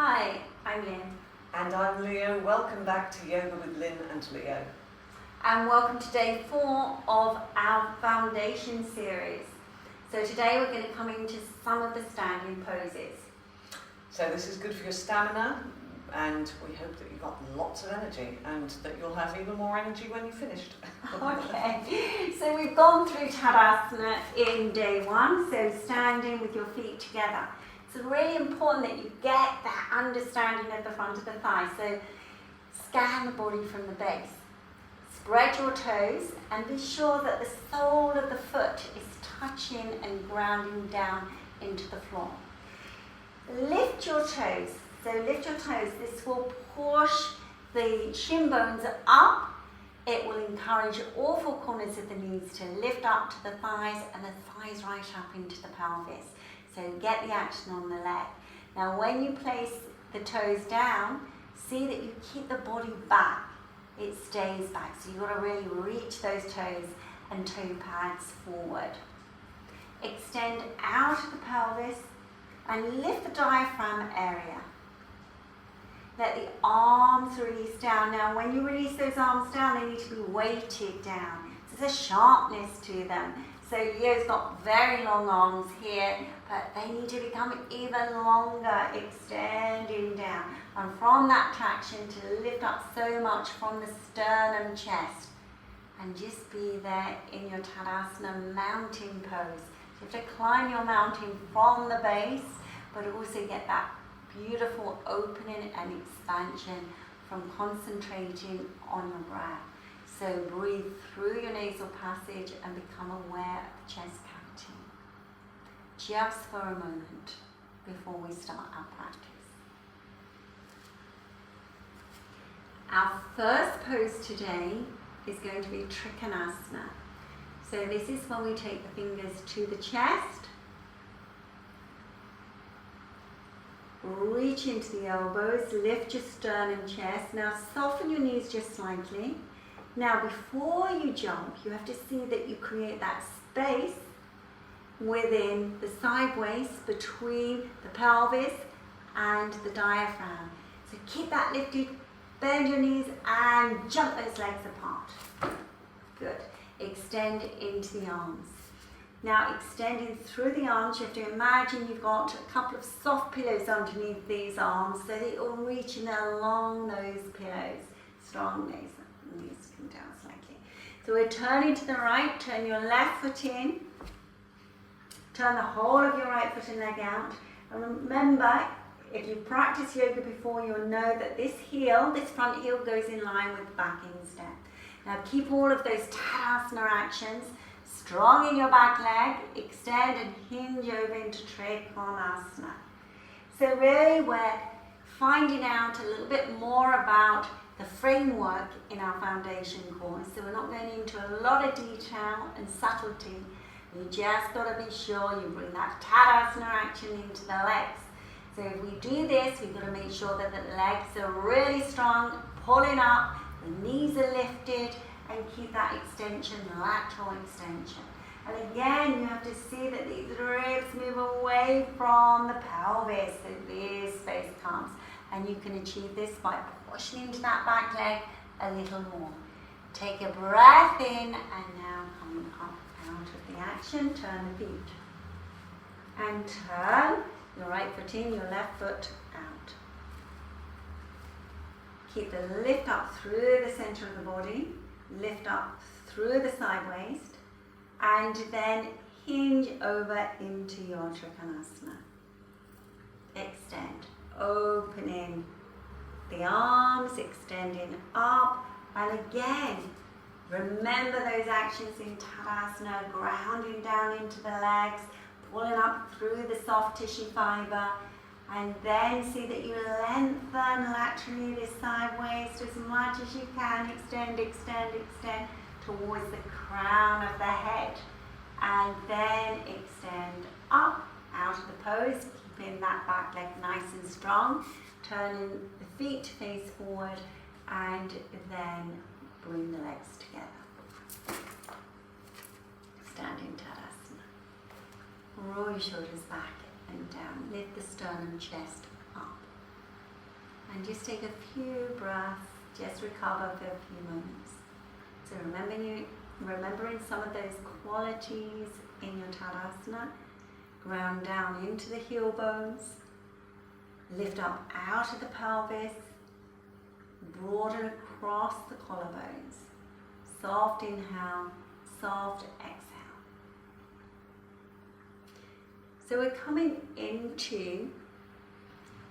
Hi, I'm Lin. And I'm Leo. Welcome back to Yoga with Lin and Leo. And welcome to day 4 of our foundation series. So today we're going to come into some of the standing poses. So this is good for your stamina, and we hope that you've got lots of energy and that you'll have even more energy when you've finished. Okay, so we've gone through Tadasana in day 1, so standing with your feet together. It's really important that you get that understanding of the front of the thigh. So scan the body from the base. Spread your toes and be sure that the sole of the foot is touching and grounding down into the floor. Lift your toes. So lift your toes. This will push the shin bones up. It will encourage all 4 corners of the knees to lift up to the thighs and the thighs right up into the pelvis. So get the action on the leg. Now when you place the toes down, see that you keep the body back. It stays back. So you've got to really reach those toes and toe pads forward. Extend out of the pelvis and lift the diaphragm area. Let the arms release down. Now when you release those arms down, they need to be weighted down. So there's a sharpness to them. So Leo's got very long arms here, but they need to become even longer, extending down. And from that traction to lift up so much from the sternum chest. And just be there in your Tadasana mountain pose. You have to climb your mountain from the base, but also get that beautiful opening and expansion from concentrating on your breath. So breathe through your nasal passage and become aware of the chest cavity. Just for a moment before we start our practice. Our first pose today is going to be Trikonasana. So this is when we take the fingers to the chest, reach into the elbows, lift your sternum chest. Now soften your knees just slightly. Now before you jump, you have to see that you create that space within the side waist between the pelvis and the diaphragm. So keep that lifted, bend your knees and jump those legs apart. Good. Extend into the arms. Now extending through the arms, you have to imagine you've got a couple of soft pillows underneath these arms so that you're reaching along those pillows. Strong knees come down slightly. So we're turning to the right, turn your left foot in, turn the whole of your right foot and leg out. And remember, if you've practiced yoga before, you'll know that this heel, this front heel goes in line with the back instep. Now keep all of those Tadasana actions strong in your back leg, extend and hinge over into Trikonasana. So really we're finding out a little bit more about the framework in our foundation course. So we're not going into a lot of detail and subtlety. You just got to be sure you bring that Tadasana action into the legs. So if we do this, we've got to make sure that the legs are really strong, pulling up, the knees are lifted, and keep that extension, lateral extension. And again, you have to see that these ribs move away from the pelvis, so this space comes. And you can achieve this by pushing into that back leg a little more. Take a breath in, and now coming up out of the action, turn the feet. And turn your right foot in, your left foot out. Keep the lift up through the center of the body. Lift up through the side waist and then hinge over into your Trikonasana. Extend, opening the arms, extending up, and again, remember those actions in Tadasana, grounding down into the legs, pulling up through the soft tissue fiber. And then see that you lengthen laterally this side waist as much as you can. Extend, extend, extend towards the crown of the head. And then extend up out of the pose, keeping that back leg nice and strong. Turning the feet to face forward and then bring the legs together. Standing Tadasana. Roll your shoulders back and down. Lift the sternum chest up. And just take a few breaths, just recover for a few moments. So remembering some of those qualities in your Tadasana. Ground down into the heel bones. Lift up out of the pelvis. Broaden across the collarbones. Soft inhale, soft exhale. So we're coming into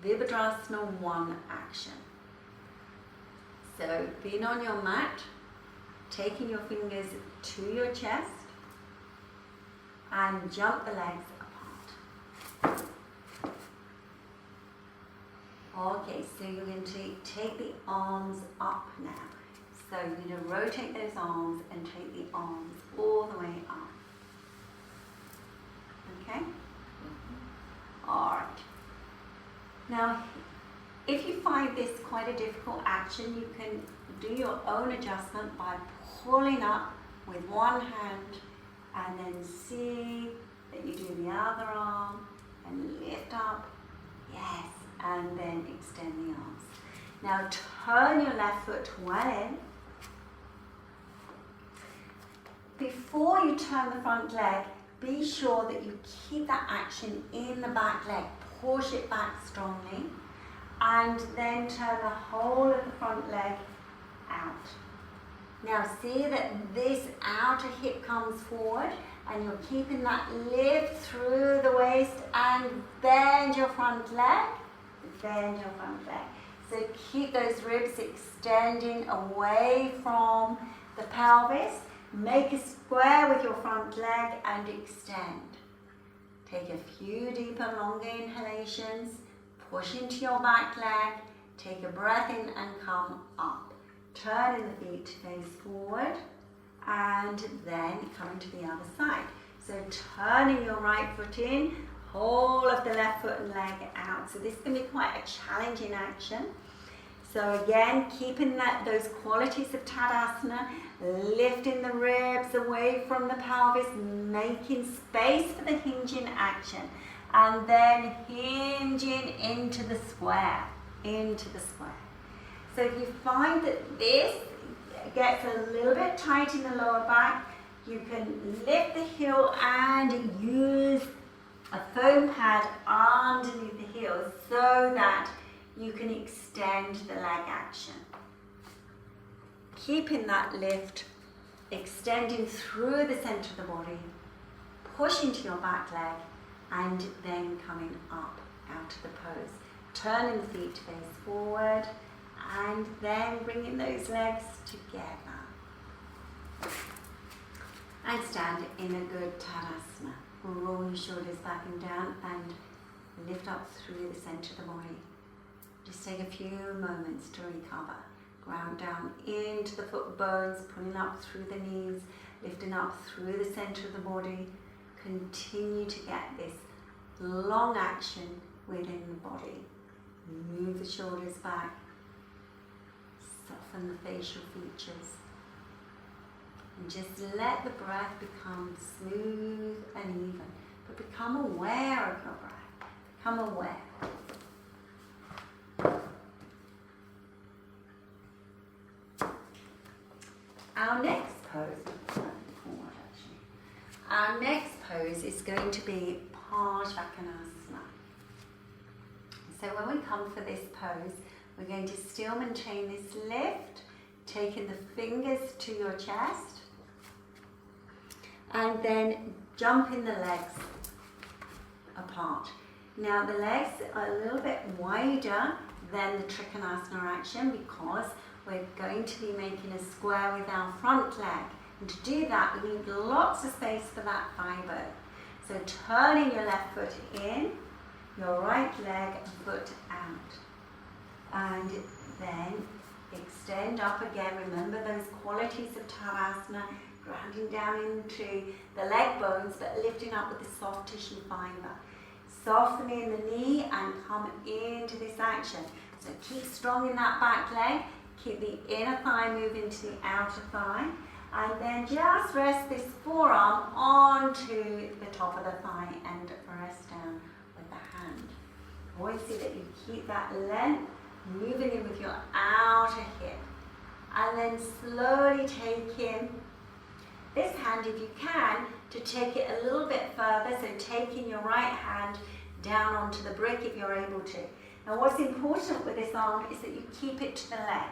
Virabhadrasana 1 action. So being on your mat, taking your fingers to your chest and jump the legs apart. Okay, so you're going to take the arms up now. So you're going to rotate those arms and take the arms all the way up. Okay? Alright. Now, if you find this quite a difficult action, you can do your own adjustment by pulling up with one hand and then see that you do the other arm and lift up. Yes, and then extend the arms. Now turn your left foot well in. Before you turn the front leg, be sure that you keep that action in the back leg. Push it back strongly and then turn the whole of the front leg out. Now see that this outer hip comes forward and you're keeping that lift through the waist and bend your front leg. Bend your front leg. So keep those ribs extending away from the pelvis. Make a square with your front leg and extend. Take a few deeper, longer inhalations. Push into your back leg. Take a breath in and come up. Turning the feet to face forward and then coming to the other side. So turning your right foot in, whole of the left foot and leg out. So this can be quite a challenging action. So again, keeping those qualities of Tadasana, lifting the ribs away from the pelvis, making space for the hinging action, and then hinging into the square, So if you find that this gets a little bit tight in the lower back, you can lift the heel and use a foam pad underneath the heel so that you can extend the leg action. Keeping that lift, extending through the center of the body, push into your back leg, and then coming up out of the pose. Turning the feet to face forward, and then bringing those legs together. And stand in a good Tadasana. Roll your shoulders back and down and lift up through the center of the body. Just take a few moments to recover. Ground down into the foot bones, pulling up through the knees, lifting up through the center of the body. Continue to get this long action within the body. Move the shoulders back. Soften the facial features. And just let the breath become smooth and even. But become aware of your breath. Become aware. Our next pose is going to be Parsvakonasana. So when we come for this pose, we're going to still maintain this lift, taking the fingers to your chest, and then jumping the legs apart. Now the legs are a little bit wider than the Trikonasana action because we're going to be making a square with our front leg. And to do that, we need lots of space for that thigh bone. So turning your left foot in, your right leg and foot out. And then extend up again. Remember those qualities of Tadasana, grounding down into the leg bones, but lifting up with the soft tissue fiber. Softening the knee and come into this action. So keep strong in that back leg. Keep the inner thigh moving to the outer thigh. And then just rest this forearm onto the top of the thigh and press down with the hand. Always see that you keep that length, moving in with your outer hip. And then slowly taking this hand, if you can, to take it a little bit further. So taking your right hand down onto the brick if you're able to. Now what's important with this arm is that you keep it to the leg.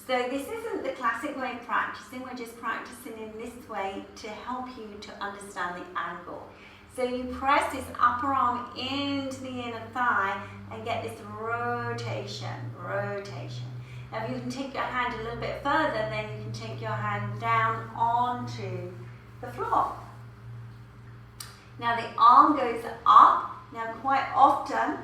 So this isn't the classic way of practicing, we're just practicing in this way to help you to understand the angle. So you press this upper arm into the inner thigh and get this rotation. Now if you can take your hand a little bit further, then you can take your hand down onto the floor. Now the arm goes up. Now quite often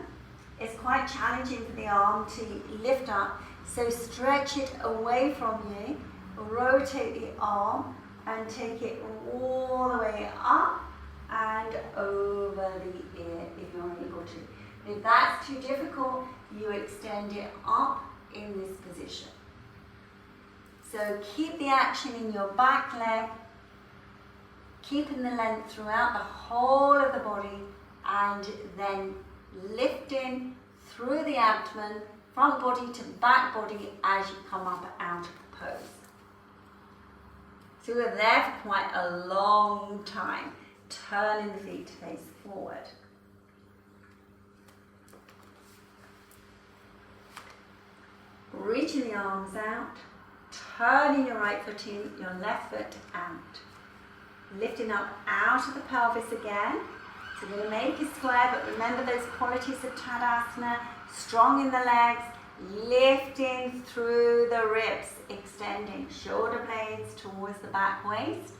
it's quite challenging for the arm to lift up, so stretch it away from you, rotate the arm and take it all the way up and over the ear if you're able to. If that's too difficult, you extend it up in this position. So keep the action in your back leg, keeping the length throughout the whole of the body, and then lifting through the abdomen, front body to back body as you come up out of the pose. So we're there for quite a long time, turning the feet to face forward. Reaching the arms out, turning your right foot in, your left foot out. Lifting up out of the pelvis again. So we're going to make a square, but remember those qualities of Tadasana, strong in the legs, lifting through the ribs, extending shoulder blades towards the back waist.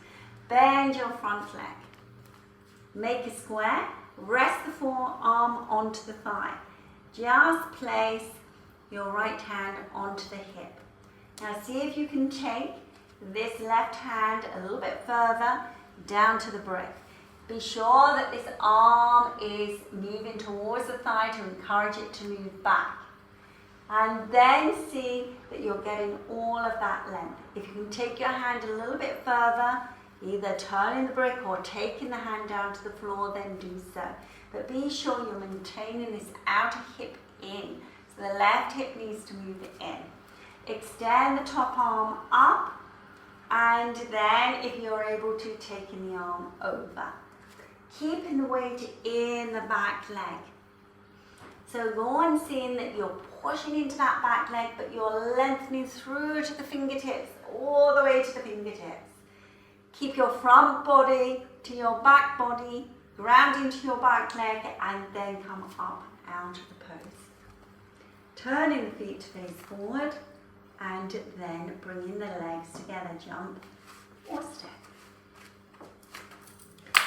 Bend your front leg. Make a square, rest the forearm onto the thigh. Just place your right hand onto the hip. Now see if you can take this left hand a little bit further down to the brick. Be sure that this arm is moving towards the thigh to encourage it to move back. And then see that you're getting all of that length. If you can take your hand a little bit further, either turning the brick or taking the hand down to the floor, then do so. But be sure you're maintaining this outer hip in. So the left hip needs to move in. Extend the top arm up, and then if you're able to, taking the arm over. Keeping the weight in the back leg. So go on seeing that you're pushing into that back leg, but you're lengthening through to the fingertips, all the way to the fingertips. Keep your front body to your back body, ground into your back leg, and then come up out of the pose. Turning the feet to face forward, and then bringing the legs together, jump or step.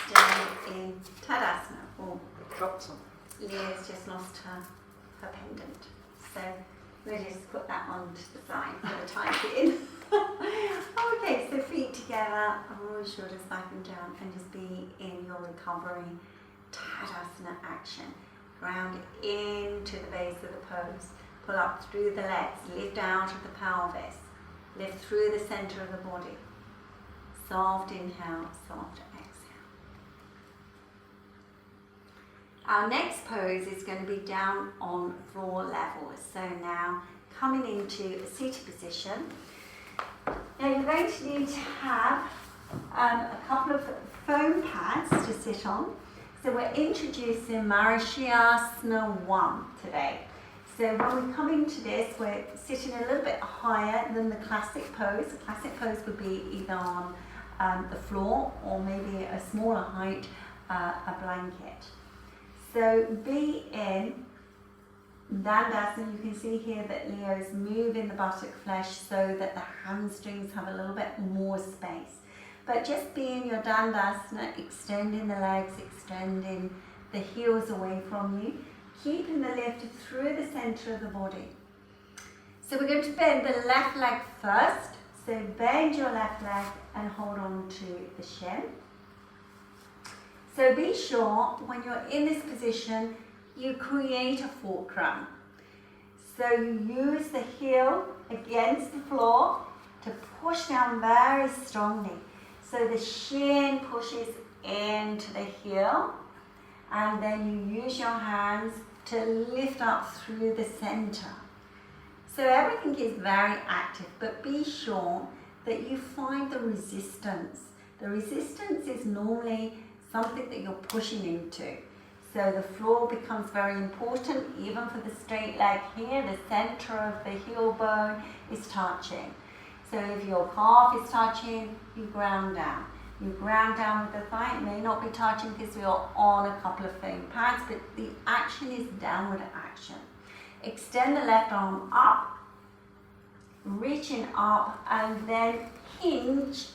Stay in Tadasana. Oh, Dropped some. Leah's just lost her pendant. So we'll just put that on to the side for the time being. Okay, so feet together, roll your shoulders back and down, and just be in your recovery Tadasana action. Ground into the base of the pose. Pull up through the legs, lift out of the pelvis, lift through the center of the body. Soft inhale, soft exhale. Our next pose is going to be down on floor level. So now coming into a seated position. Now you're going to need to have a couple of foam pads to sit on. So we're introducing Marichyasana I today. So when we come into this, we're sitting a little bit higher than the classic pose. The classic pose would be either on the floor or maybe a smaller height, a blanket. So be in Dandasana. You can see here that Leo's moving the buttock flesh so that the hamstrings have a little bit more space. But just be in your Dandasana, extending the legs, extending the heels away from you. Keeping the lift through the center of the body. So we're going to bend the left leg first. So bend your left leg and hold on to the shin. So be sure when you're in this position, you create a fulcrum. So you use the heel against the floor to push down very strongly. So the shin pushes into the heel, and then you use your hands to lift up through the center. So everything is very active, but be sure that you find the resistance. The resistance is normally something that you're pushing into. So the floor becomes very important, even for the straight leg here, the center of the heel bone is touching. So if your calf is touching, you ground down. You ground down with the thigh. It may not be touching because you're on a couple of foam pads, but the action is downward action. Extend the left arm up, reaching up, and then hinge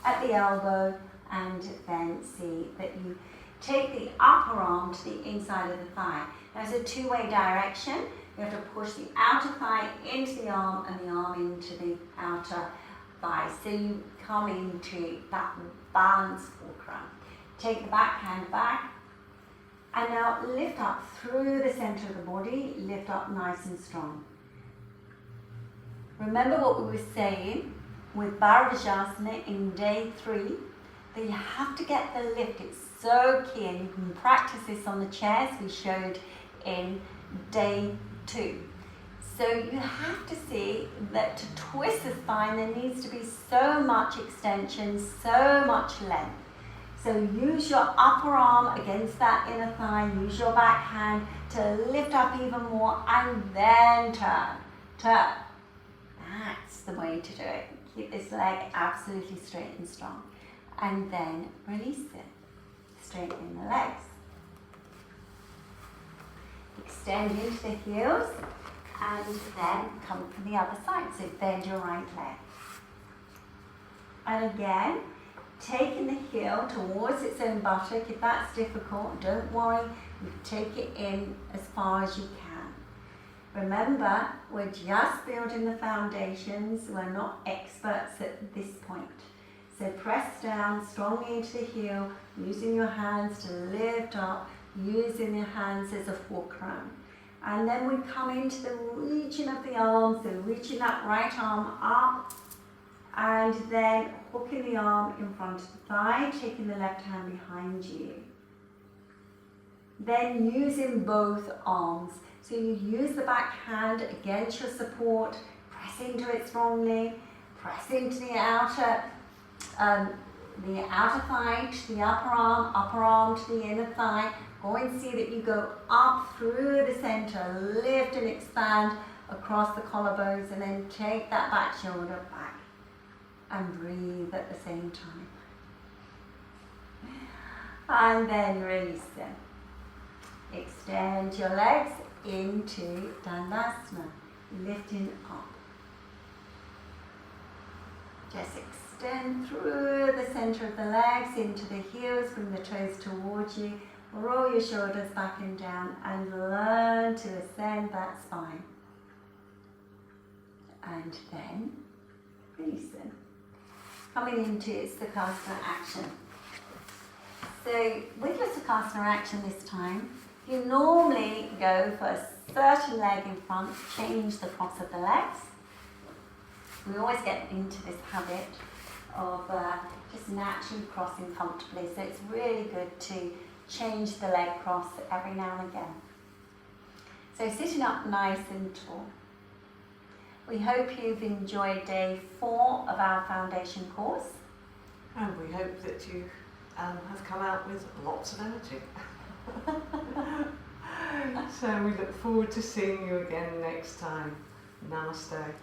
at the elbow, and then see that you take the upper arm to the inside of the thigh. Now it's a two-way direction. You have to push the outer thigh into the arm and the arm into the outer thigh. So you come into that balanced fulcrum. Take the back hand back, and now lift up through the center of the body. Lift up nice and strong. Remember what we were saying with Bharadvajasana in day 3, that you have to get the lift. It's so key, and you can practice this on the chairs we showed in day 2. So you have to see that to twist the spine there needs to be so much extension, so much length. So use your upper arm against that inner thigh, use your back hand to lift up even more, and then turn. That's the way to do it. Keep this leg absolutely straight and strong. And then release it. Straighten the legs. Extend into the heels, and then come from the other side. So bend your right leg. And again, taking the heel towards its own buttock. If that's difficult, don't worry. You take it in as far as you can. Remember, we're just building the foundations. We're not experts at this point. So press down strongly into the heel, using your hands to lift up, using your hands as a fulcrum. And then we come into the region of the arms, so reaching that right arm up, and then hooking the arm in front of the thigh, taking the left hand behind you. Then using both arms. So you use the back hand against your support, press into it strongly, press into the outer thigh to the upper arm to the inner thigh. Go and see that you go up through the center, lift and expand across the collarbones, and then take that back shoulder back and breathe at the same time. And then release them. Extend your legs into Tadasana, lifting up. Just extend through the center of the legs into the heels, bring the toes towards you, roll your shoulders back and down, and learn to ascend that spine. And then release them. Coming into Sukhasana action. So with your Sukhasana action this time, you normally go for a certain leg in front, change the cross of the legs. We always get into this habit of just naturally crossing comfortably, so it's really good to change the leg cross every now and again. So sitting up nice and tall. We hope you've enjoyed day 4 of our foundation course. And we hope that you have come out with lots of energy. So we look forward to seeing you again next time. Namaste.